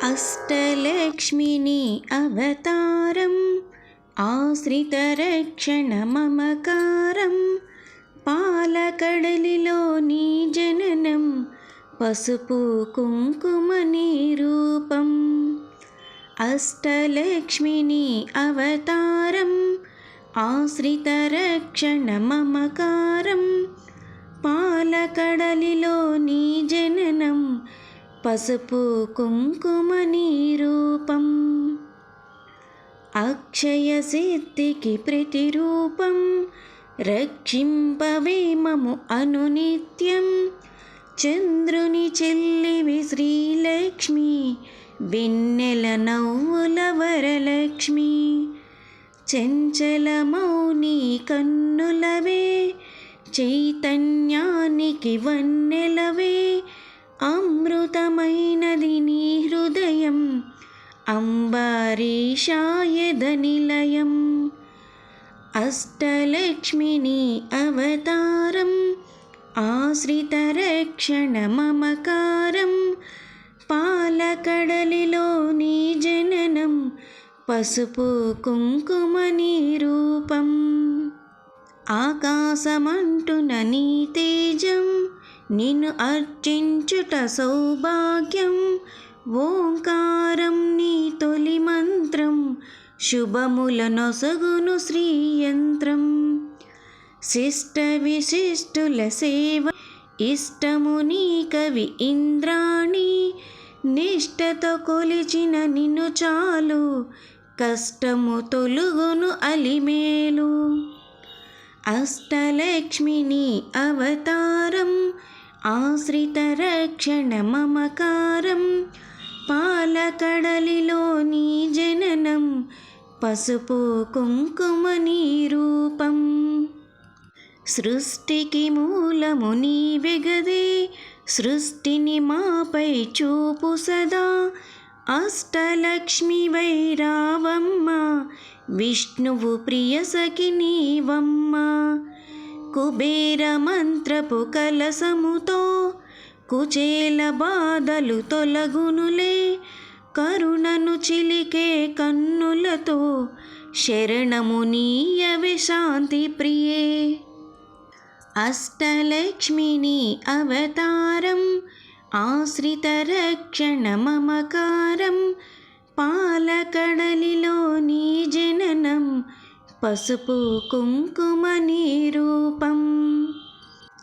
అష్టలక్ష్మిని అవతారం ఆశ్రితరక్షణ మమకారం పాలకడలిలో నీ జననం పసుపు కుంకుమ నీ రూపం. అష్టలక్ష్మిని అవతారం ఆశ్రితరక్షణ మమకారం పాలకడలిలో నీ జననం పసుపు కుంకుమ నీ రూపం. అక్షయ సిద్ధికి ప్రతిరూపం రక్షింపవే మము అనునిత్యం. చంద్రుని చెల్లివి శ్రీలక్ష్మి వెన్నెల నవ్వుల వరలక్ష్మి. చంచలమౌని కన్నులవే చైతన్యానికి వన్నెలవే. అమృతమైనది నీ హృదయం అంబరీషాయద నిలయం. అష్టలక్ష్మిని అవతారం ఆశ్రితరక్షణ మమకారం పాలకడలిలో నీ జననం పసుపు కుంకుమ నీ రూపం. ఆకాశమంటున నీ తేజం నిన్ను అర్చించుట సౌభాగ్యం. ఓంకారం నీ తొలి మంత్రం శుభముల నొసగును శ్రీయంత్రం. శిష్ట విశిష్టుల సేవ ఇష్టము నీ కవి ఇంద్రాణి. నిష్టతో కొలిచిన నిన్ను చాలు కష్టము తొలుగును అలిమేలు. అష్టలక్ష్మిని అవతారం ఆశ్రితరక్షణ మమకారం పాలకడలిలో నీ జననం పసుపు కుంకుమ నీ రూపం. సృష్టికి మూలము నీవే గదే సృష్టిని మాపై చూపు సదా. అష్టలక్ష్మివై రావమ్మ విష్ణువు ప్రియ సఖి నీవమ్మ. కుబేర మంత్రపు కలసముతో కుచేల బాధలు తొలగునులే. కరుణను చిలికే కన్నులతో శరణము నీయవే శాంతి ప్రియే. అష్టలక్ష్మిని అవతారం ఆశ్రితరక్షణ మమకారం పాలకడలిలో నీ జననం పసుపు కుంకుమ నీ రూపం.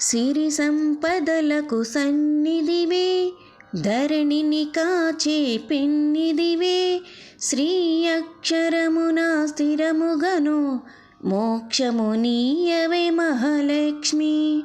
సిరి సంపదలకు సన్నిధివే ధరణిని కాచే పెన్నిదివే. శ్రీ అక్షరమున స్థిరముగను మోక్షము నీయవే మహాలక్ష్మి.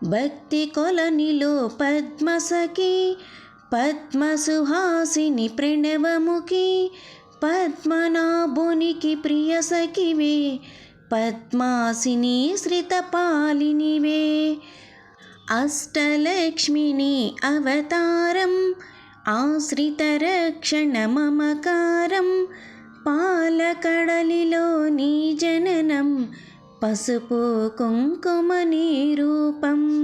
భక్తి కొలనిలో పద్మసఖి పద్మసుహాసిని ప్రణవముఖి. పద్మనాభునికి ప్రియ సఖివే పద్మాసిని శ్రితపాలినివే. అష్టలక్ష్మిని అవతారం ఆశ్రితరక్షణ మమకారం పాలకడలిలో నీ జననం పసుపు కుంకుమ నీ రూపం.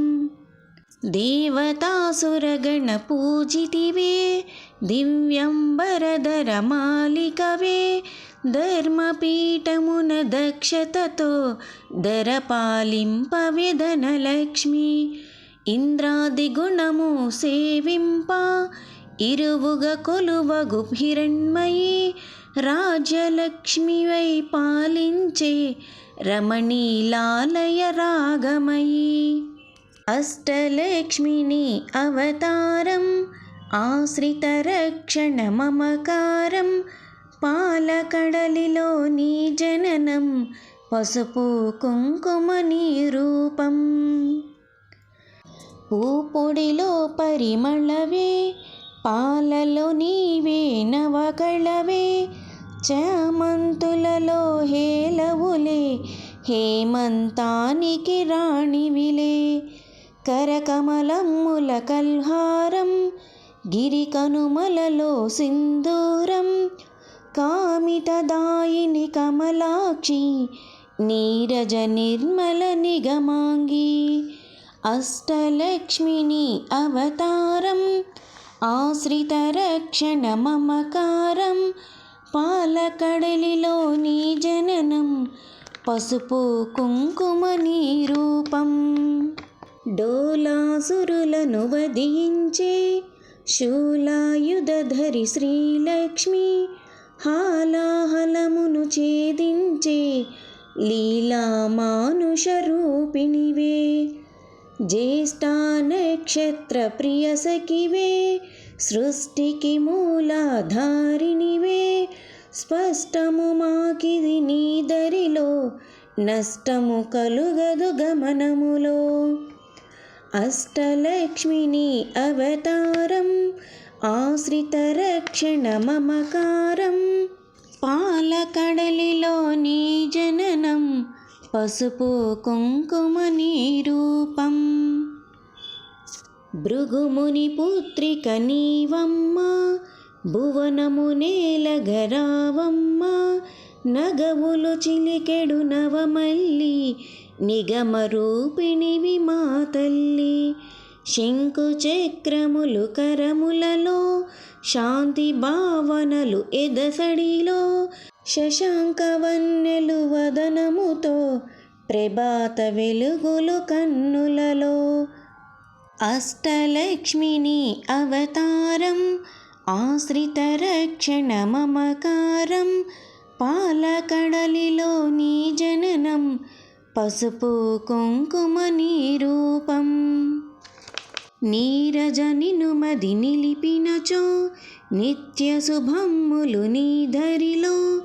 దేవతాసురగణ పూజితివే దివ్యంబరధర మాలికవే. ధర్మపీఠమున దక్షతతో దరపాలింపవే ధనలక్ష్మి. ఇంద్రాది గుణము సేవింప ఇరువుగా కొలువగు హిరణ్మయి. రాజ్యలక్ష్మివై పాలించే రమణీలాలయ రాగమయీ. అష్టలక్ష్మిని అవతారం ఆశ్రితరక్షణ మమకారం పాలకడలిలో నీ జననం పసుపు కుంకుమ నీ రూపం. పూపొడిలో పరిమళవే పాలలో నీవే నవకళవే. చామంతులలో హేలవులే హేమంతానికి రాణివిలే. కరకమలమ్ముల కల్హారం గిరికనుమలలో సింధూరం. కామితదాయిని కమలాక్షి నీరజ నిర్మల నిగమాంగి. అష్టలక్ష్మిని అవతారం ఆశ్రిత రక్షణ మమకారం పాలకడలిలో నీ జననం పసుపు కుంకుమ నీ రూపం. డోలాసురులను వధించే శూలాయుధధరి శ్రీలక్ష్మి హాలాహలమును ఛేదించే లీలా మానుష రూపిణివే. జ్యేష్ఠా నక్షత్ర ప్రియ సఖివే సృష్టికి మూలాధారిణివే. స్పష్టము మాకిది నీ దరిలో నష్టము కలుగదు గమనములో. అష్టలక్ష్మిని అవతారం ఆశ్రిత రక్షణ మమకారం పాలకడలిలో నీ జననం పసుపు కుంకుమ నీ రూపం. భృగుముని పుత్రిక నీవమ్మ భువనము నేలగరావమ్మ. నగవులు చిలికెడు నవమల్లి నిగమ రూపిణివి మా తల్లి. శంకు చక్రములు కరములలో శాంతి భావనలు ఎదసడిలో. శశాంక వన్నెలు వదనముతో ప్రభాత వెలుగులు కన్నులలో. అష్టలక్ష్మిని అవతారం ఆశ్రిత రక్షణ మమకారం పాలకడలిలో నీ జననం పసుపు కుంకుమ నీ రూపం. నీరజనిను మది నిలిపినచో నిత్య శుభమ్ములు నీ ధరిలో.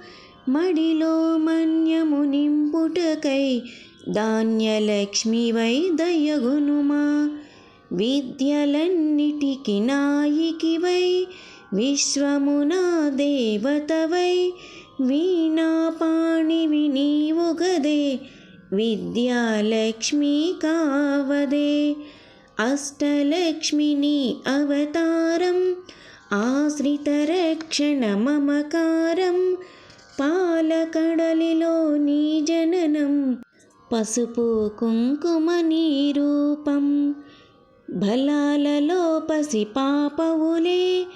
మడిలో మన్యము నింపుటకై ధాన్యలక్ష్మివై దయగునుమా. విద్యలన్నిటికి నాయికివై విశ్వమునా దేవతవై. వీణాపాణివి నీవుగదే విద్యాలక్ష్మి కావదే. అష్టలక్ష్మిని అవతారం ఆశ్రిత రక్షణ మమకారం పాలకడలిలో నీ జననం పసుపు కుంకుమ నీ రూపం. బలాలలో పసి పాపవులే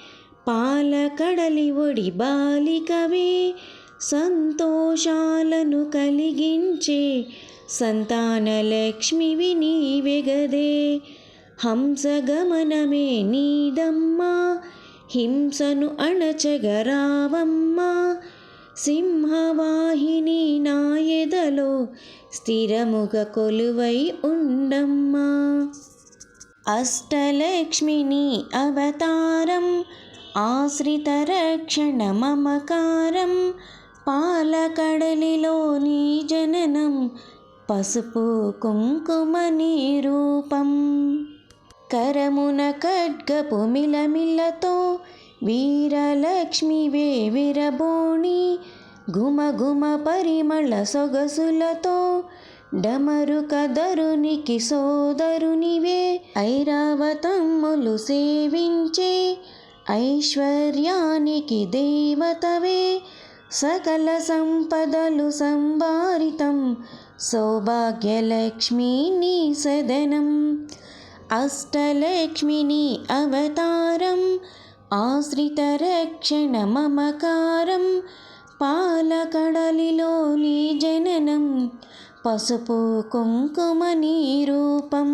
పాలకడలి ఒడి బాలికవే. సంతోషాలను కలిగించే సంతానలక్ష్మివి నీవెగదే. హంసగమనమే నీదమ్మా హింసను అణచగరావమ్మా. సింహవాహిని నాయదలో స్థిరముగ కొలువై ఉండమ్మా. అష్టలక్ష్మిని అవతారం ఆశ్రిత రక్షణ మమకారం పాలకడలిలో నీ జననం పసుపు కుంకుమ నీ రూపం. కరమున ఖడ్గపు మిలమిలతో వీరలక్ష్మివే విరబోణి. గుమగుమ పరిమళ సొగసులతో డమరుక ధరునికి సోదరునివే. ఐరావతమ్ములు సేవించే ఐశ్వర్యానికి దేవతవే. సకల సంపదలు సంభారితం సౌభాగ్యలక్ష్మి నీ సదనం. అష్టలక్ష్మిని అవతారం ఆశ్రిత రక్షణ మమకారం పాలకడలిలో నీ జననం పసుపు కుంకుమ నీ రూపం.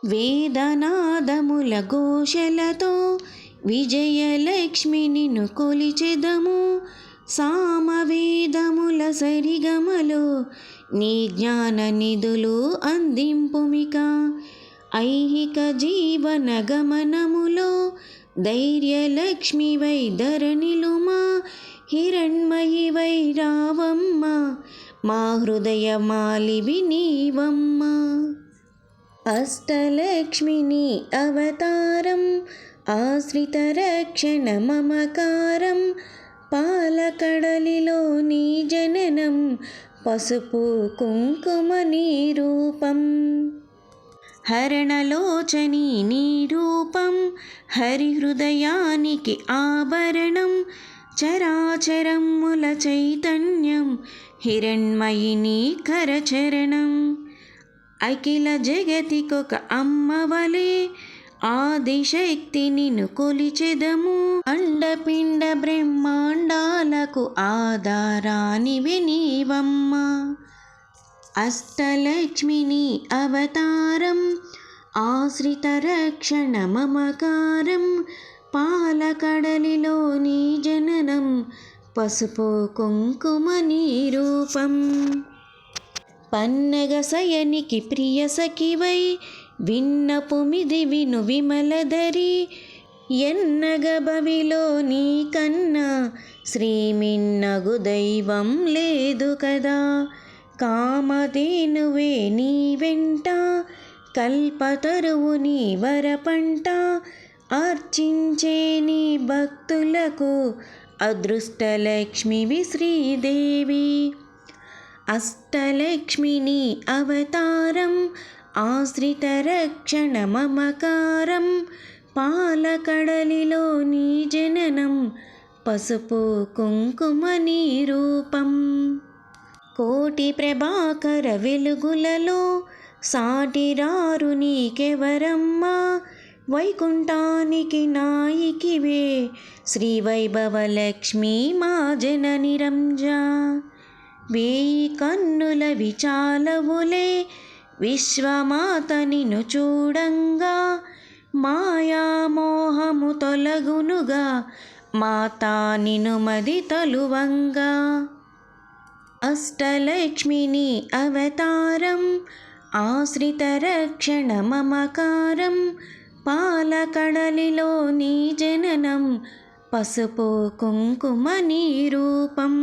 వేదనాదముల ఘోషలతో విజయలక్ష్మి నిన్ను కొలిచెదము. సామవేదముల సరిగమలో నీ జ్ఞాన నిధులు అందింపుమిక. ఐహిక జీవన గమనములో ధైర్యలక్ష్మివై ధరణిలుమా. హిరణ్మయివై రావమ్మ మా హృదయ మాలివి నీవమ్మ. అష్టలక్ష్మిని అవతారం ఆశ్రిత రక్షణ మమకారం పాలకడలిలో నీ జననం పసుపు కుంకుమ నీ రూపం. హరణలోచని నీ రూపం హరిహృదయానికి ఆభరణం. చరాచరముల చైతన్యం హిరణ్మయిని కరచరణం. అఖిల జగతికొక అమ్మవలే ఆదిశక్తి నిన్ను కొలిచెదము. అండపిండ బ్రహ్మాండాలకు ఆధారానివి నీవమ్మ. అష్టలక్ష్మిని అవతారం, ఆశ్రిత రక్షణ మమకారం, పాలకడలిలో నీ జననం, పసుపు కుంకుమ నీ రూపం. పన్నగ సయనికి ప్రియ సఖివై, విన్నపుమిది విను విమలధరి, ఎన్నగ భవిలో నీ కన్నా శ్రీమిన్నగు దైవం లేదు కదా. కామధేనువే నీ వెంట, కల్పతరువు నీ వరపంట, అర్చించే నీ భక్తులకు అదృష్టలక్ష్మివి శ్రీదేవి. అష్టలక్ష్మిని అవతారం, ఆశ్రిత రక్షణ మమకారం, పాలకడలిలో నీ జననం, పసుపు కుంకుమ నీ రూపం. కోటి ప్రభాకర వెలుగులలో సాటిరారు నీకెవరమ్మా. వైకుంఠానికి నాయికివే శ్రీ వైభవలక్ష్మి మా జనని రంజా. వేయి కన్నుల విచాలవులే విశ్వమాత నిన్ను చూడంగా, మాయామోహము తొలగునుగా మాతా నిను మది తలువంగా. అష్టలక్ష్మిని అవతారం, ఆశ్రిత రక్షణ మమకారం, పాలకడలిలో నీ జననం, పసుపు కుంకుమ నీ రూపం.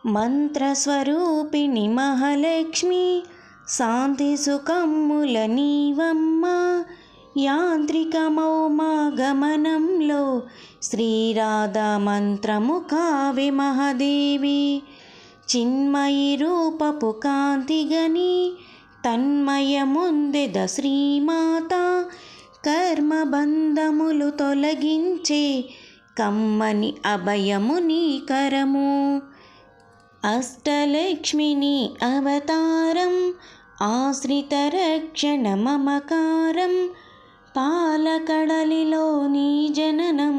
మంత్రస్వరూపిణి మహాలక్ష్మి, శాంతి సుఖమ్ముల నీవమ్మ. యాంత్రికమౌ మా గమనంలో శ్రీరాధా మంత్రము కావే మహాదేవి. చిన్మయి రూపపు కాంతిగని తన్మయముందెద శ్రీమాత, కర్మబంధములు తొలగించే కమ్మని అభయము నీ కరము. అష్టలక్ష్మిని అవతారం, ఆశ్రిత రక్షణ మమకారం, పాలకడలిలో నీ జననం,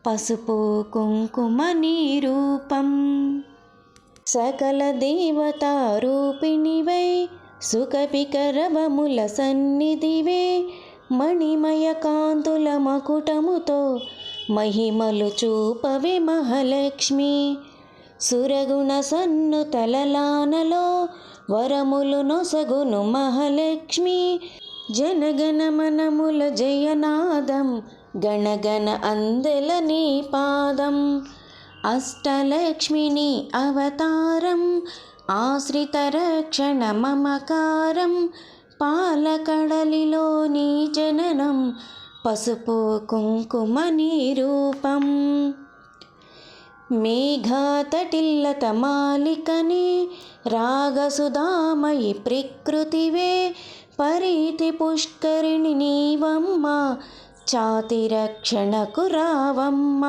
పసుపు కుంకుమ నీ రూపం. సకల దేవతా రూపిణివై, సుఖపికరవముల సన్నిధివే, మణిమయ కాంతుల మకుటముతో మహిమలు చూపవే మహాలక్ష్మి. సురగుణ సన్నుతలలానలో వరములు నొసగును మహాలక్ష్మి. జనగణ మనముల జయనాదం, గణగణ అందెల నీ పాదం. అష్టలక్ష్మిని అవతారం, ఆశ్రిత రక్షణ మమకారం, పాలకడలిలో నీ జననం, పసుపు కుంకుమ నీ రూపం. మేఘాతటిల్లత మాలికనే రాగసుధామయి ప్రకృతివే, పరీతి పుష్కరిణి నీవమ్మ, ఛాతి రక్షణకు రావమ్మ.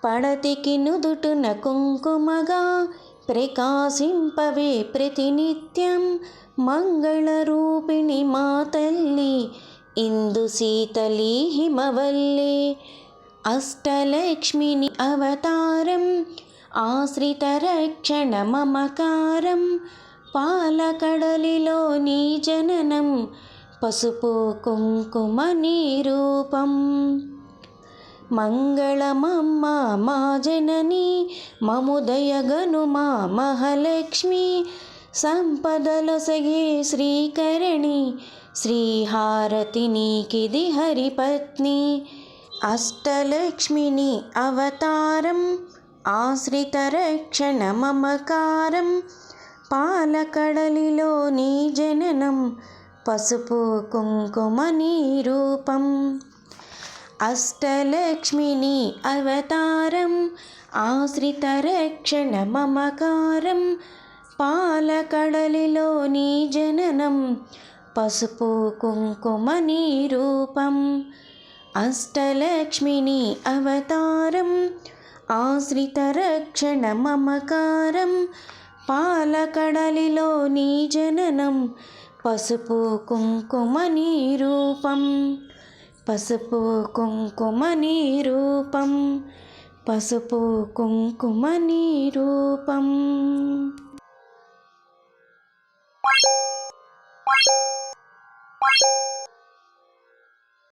పడతికి నుదుటున కుంకుమగా ప్రకాశింపవే ప్రతినిత్యం, మంగళరూపిణి మా తల్లి ఇందు శీతలి హిమవల్లి. అష్టలక్ష్మిని అవతారం, ఆశ్రిత రక్షణ మమకారం, పాలకడలిలో నీ జననం, పసుపు కుంకుమ నీ రూపం. మంగళమమ్మ మా జనని, మముదయగను మా మహాలక్ష్మి. సంపదలొసగే శ్రీకరణి, శ్రీహారతి నీకిది హరిపత్ని. అష్టలక్ష్మిని అవతారం, ఆశ్రిత రక్షణ మమకారం, పాలకడలిలో నీ జననం, పసుపు కుంకుమ నీ రూపం. అష్టలక్ష్మిని అవతారం, ఆశ్రిత రక్షణ మమకారం, పాలకడలిలో నీ జననం, పసుపు కుంకుమ నీ రూపం. అష్టలక్ష్మిని అవతారం, ఆశ్రిత రక్షణ మమకారం, పాలకడలిలో నీ జననం, పసుపు కుంకుమ నీ రూపం, పసుపు కుంకుమ నీ రూపం, పసుపు కుంకుమ నీ రూపం.